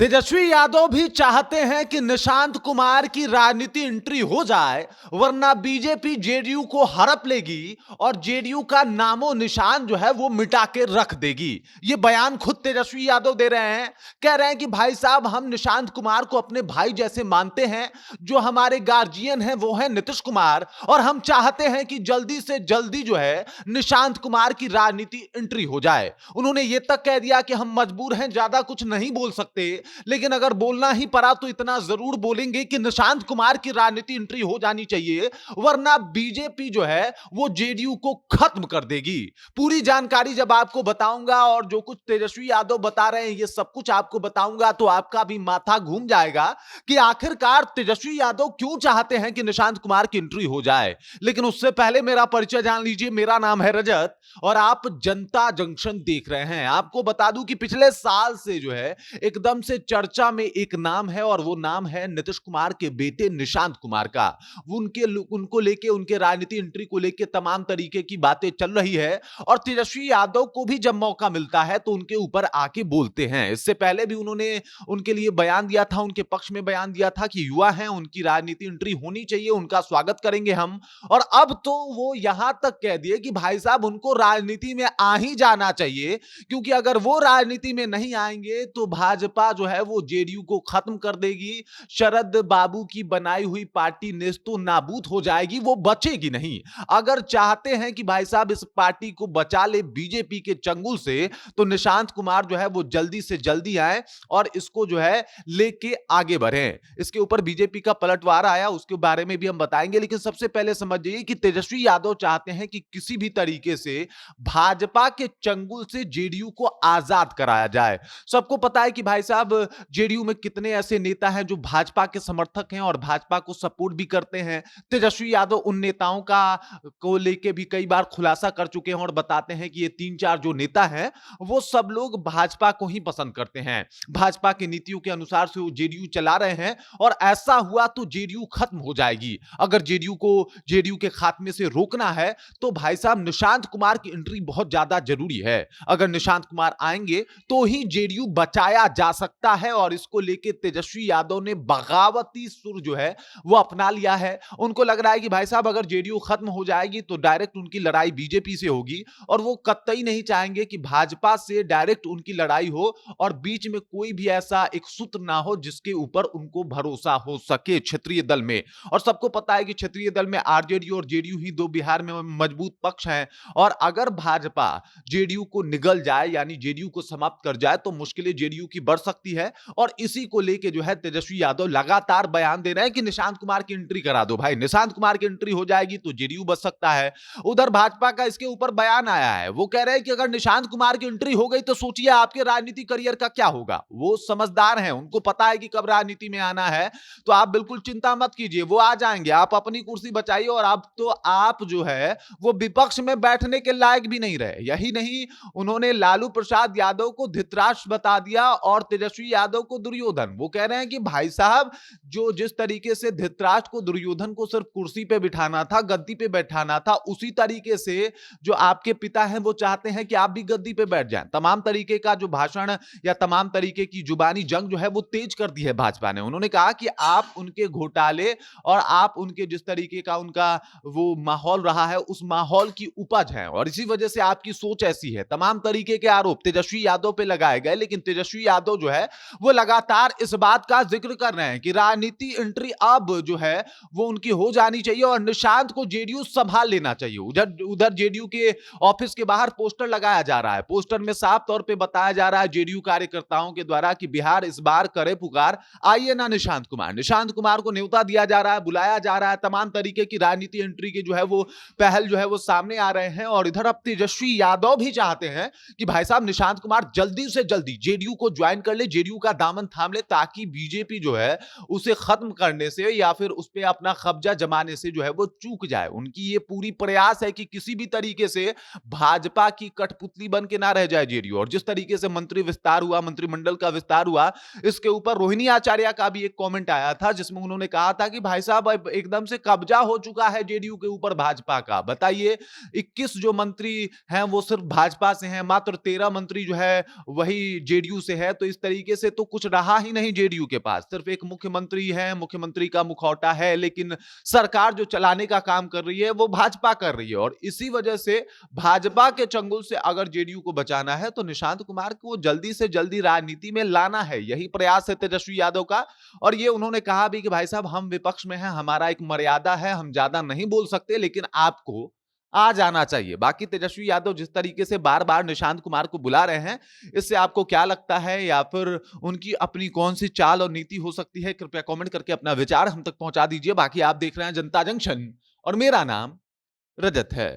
तेजस्वी यादव भी चाहते हैं कि निशांत कुमार की राजनीति एंट्री हो जाए, वरना बीजेपी जेडीयू को हड़प लेगी और जेडीयू का नामो निशान जो है वो मिटा के रख देगी। ये बयान खुद तेजस्वी यादव दे रहे हैं। कह रहे हैं कि भाई साहब, हम निशांत कुमार को अपने भाई जैसे मानते हैं। जो हमारे गार्जियन हैं वो है नीतीश कुमार, और हम चाहते हैं कि जल्दी से जल्दी जो है निशांत कुमार की राजनीति एंट्री हो जाए। उन्होंने ये तक कह दिया कि हम मजबूर हैं, ज्यादा कुछ नहीं बोल सकते, लेकिन अगर बोलना ही पड़ा तो इतना जरूर बोलेंगे कि निशांत कुमार की राजनीति एंट्री हो जानी चाहिए, वरना बीजेपी जो है वो जेडीयू को खत्म कर देगी। पूरी जानकारी जब आपको बताऊंगा और जो कुछ तेजस्वी यादव बता रहे हैं ये सब कुछ आपको बताऊंगा, तो आपका भी माथा घूम जाएगा कि आखिरकार तेजस्वी यादव क्यों चाहते हैं कि निशांत कुमार की एंट्री हो जाए। लेकिन उससे पहले मेरा परिचय जान लीजिए। मेरा नाम है रजत और आप जनता जंक्शन देख रहे हैं। आपको बता दूं कि पिछले साल से जो है एकदम से चर्चा में एक नाम है, और वो नाम है नीतीश कुमार के बेटे निशांत कुमार का। उनको लेके, उनके राजनीति एंट्री को लेके तमाम तरीके की बातें चल रही है, और तेजस्वी यादव को भी जब मौका मिलता है तो उनके ऊपर आके बोलते हैं। इससे पहले भी उन्होंने उनके लिए बयान दिया था, उनके पक्ष में बयान दिया था कि युवा हैं, उनकी राजनीति एंट्री होनी चाहिए, उनका स्वागत करेंगे हम। और अब तो वो यहां तक कह दिए कि भाई साहब, उनको राजनीति में आ ही जाना चाहिए, क्योंकि अगर वो राजनीति में नहीं आएंगे तो भाजपा जो है वो जेडीयू को खत्म कर देगी। शरद बाबू की बनाई हुई पार्टी नेस्तो नाबूद हो जाएगी, वो बचेगी नहीं। अगर चाहते हैं कि भाई साहब इस पार्टी को बचा ले बीजेपी के चंगुल से, तो निशांत कुमार जो है वो जल्दी से जल्दी आए और इसको जो है लेके आगे बढ़े। इसके ऊपर बीजेपी का पलटवार आया, उसके बारे में भी हम बताएंगे। लेकिन सबसे पहले समझिए कि तेजस्वी यादव चाहते हैं कि किसी भी तरीके से भाजपा के चंगुल से जेडीयू को आजाद कराया जाए। सबको पता है कि भाई साहब जेडीयू में कितने ऐसे नेता हैं जो भाजपा के समर्थक हैं और भाजपा को सपोर्ट भी करते हैं। तेजस्वी यादव उन नेताओं का को लेके भी कई बार खुलासा कर चुके हैं और बताते हैं कि ये 3-4 जो नेता हैं वो सब लोग भाजपा को ही पसंद करते हैं। भाजपा की नीतियों के अनुसार से वो जेडीयू चला रहे हैं, और ऐसा हुआ तो जेडीयू खत्म हो जाएगी। अगर जेडीयू के खात्मे से रोकना है तो भाई साहब निशांत कुमार की एंट्री बहुत ज्यादा जरूरी है। अगर निशांत कुमार आएंगे तो ही जेडीयू बचाया जा सकता है, और इसको लेके तेजस्वी यादव ने बगावती सुर जो है वो अपना लिया है। उनको लग रहा है कि भाई साहब अगर जेडीयू खत्म हो जाएगी तो डायरेक्ट उनकी लड़ाई बीजेपी से होगी, और वो कतई नहीं चाहेंगे कि भाजपा से डायरेक्ट उनकी लड़ाई हो और बीच में कोई भी ऐसा एक सूत्र ना हो जिसके ऊपर उनको भरोसा हो सके क्षेत्रीय दल में। और सबको पता है कि क्षेत्रीय दल में आरजेडी और जेडीयू ही दो बिहार में मजबूत पक्ष हैं, और अगर भाजपा जेडीयू को निगल जाए, यानी जेडीयू को समाप्त कर जाए, तो मुश्किलें जेडीयू की बढ़ सकती है। और इसी को लेके जो है तेजस्वी यादव लगातार बयान दे रहे हैं कि निशांत कुमार की एंट्री करा दो भाई, निशांत कुमार की एंट्री हो जाएगी तो जेडीयू बच सकता है। उधर भाजपा का इसके ऊपर बयान आया है, वो कह रहे हैं कि अगर निशांत कुमार की एंट्री हो गई तो सोचिए आपके राजनीतिक करियर का क्या होगा। वो समझदार हैं, उनको पता है कि कब राजनीति में आना है, तो आप बिल्कुल चिंता मत कीजिए, वो आ जाएंगे। आप अपनी कुर्सी बचाइए, और अब तो आप जो है वो विपक्ष में बैठने के लायक भी नहीं रहे। यही नहीं, उन्होंने लालू प्रसाद यादव को धृतराष्ट्र बता दिया और तेजस्वी यादव को दुर्योधन। वो कह रहे हैं कि भाई साहब, जो जिस तरीके से धृतराष्ट्र को दुर्योधन को सिर्फ कुर्सी पे बिठाना था, गद्दी पे बैठाना था, उसी तरीके से जो आपके पिता हैं वो चाहते हैं कि आप भी गद्दी पे बैठ जाएं। तमाम तरीके का जो भाषण या तमाम तरीके की जुबानी जंग जो है वो तेज कर दी है भाजपा ने। उन्होंने कहा कि आप उनके घोटाले और आप उनके जिस तरीके का उनका वो माहौल रहा है, उस माहौल की उपज है, और इसी वजह से आपकी सोच ऐसी है। तमाम तरीके के आरोप तेजस्वी यादव पे लगाए गए, लेकिन तेजस्वी यादव जो है वो लगातार इस बात का जिक्र कर रहे हैं कि राजनीति एंट्री अब जो है वो उनकी हो जानी चाहिए, और निशांत को जेडीयू संभाल लेना चाहिए। उधर जेडीयू के ऑफिस के बाहर पोस्टर लगाया जा रहा है। पोस्टर में साफ तौर पे बताया जा रहा है जेडीयू कार्यकर्ताओं के द्वारा कि बिहार इस बार करे पुकार, आइए ना निशांत कुमार। निशांत कुमार को न्योता दिया जा रहा है, बुलाया जा रहा है। तमाम तरीके की राजनीति एंट्री के जो है वो पहल जो है वो सामने आ रहे हैं, और इधर अब तेजस्वी यादव भी चाहते हैं कि भाई साहब निशांत कुमार जल्दी से जल्दी जेडीयू को ज्वाइन कर ले, जेडीयू का दामन थाम ले, ताकि बीजेपी जो है उसे खत्म करने से या फिर उस पर अपना कब्जा जमाने से जो है वो चूक जाए। उनकी ये पूरी प्रयास है कि किसी भी तरीके से भाजपा की कठपुतली बन के ना रह जाए जेडीयू। और जिस तरीके से मंत्री विस्तार हुआ, मंत्रिमंडल का विस्तार हुआ, इसके ऊपर रोहिणी आचार्य का भी एक कमेंट आया था जिसमें उन्होंने कहा था कि भाई साहब अब एकदम से कब्जा हो चुका है जेडीयू के ऊपर भाजपा का। बताइए, 21 जो मंत्री हैं वो सिर्फ भाजपा से हैं, मात्र 13 मंत्री जो है वही जेडीयू से है। तो इस तरीके तरीके से तो कुछ रहा ही नहीं जेडीयू के पास। सिर्फ एक मुख्यमंत्री है, मुख्यमंत्री का मुखौटा है, लेकिन सरकार जो चलाने का काम कर रही है वो भाजपा कर रही है। और इसी वजह से भाजपा के चंगुल से अगर जेडीयू को बचाना है तो निशांत कुमार को जल्दी से जल्दी राजनीति में लाना है। यही प्रयास है तेजस्वी यादव का। और ये उन्होंने कहा भी कि भाई साहब, हम विपक्ष में हैं, हमारा एक मर्यादा है, हम ज्यादा नहीं बोल सकते, लेकिन आपको आ जाना चाहिए। बाकी तेजस्वी यादव जिस तरीके से बार बार निशांत कुमार को बुला रहे हैं, इससे आपको क्या लगता है, या फिर उनकी अपनी कौन सी चाल और नीति हो सकती है? कृपया कमेंट करके अपना विचार हम तक पहुंचा दीजिए। बाकी आप देख रहे हैं जनता जंक्शन और मेरा नाम रजत है।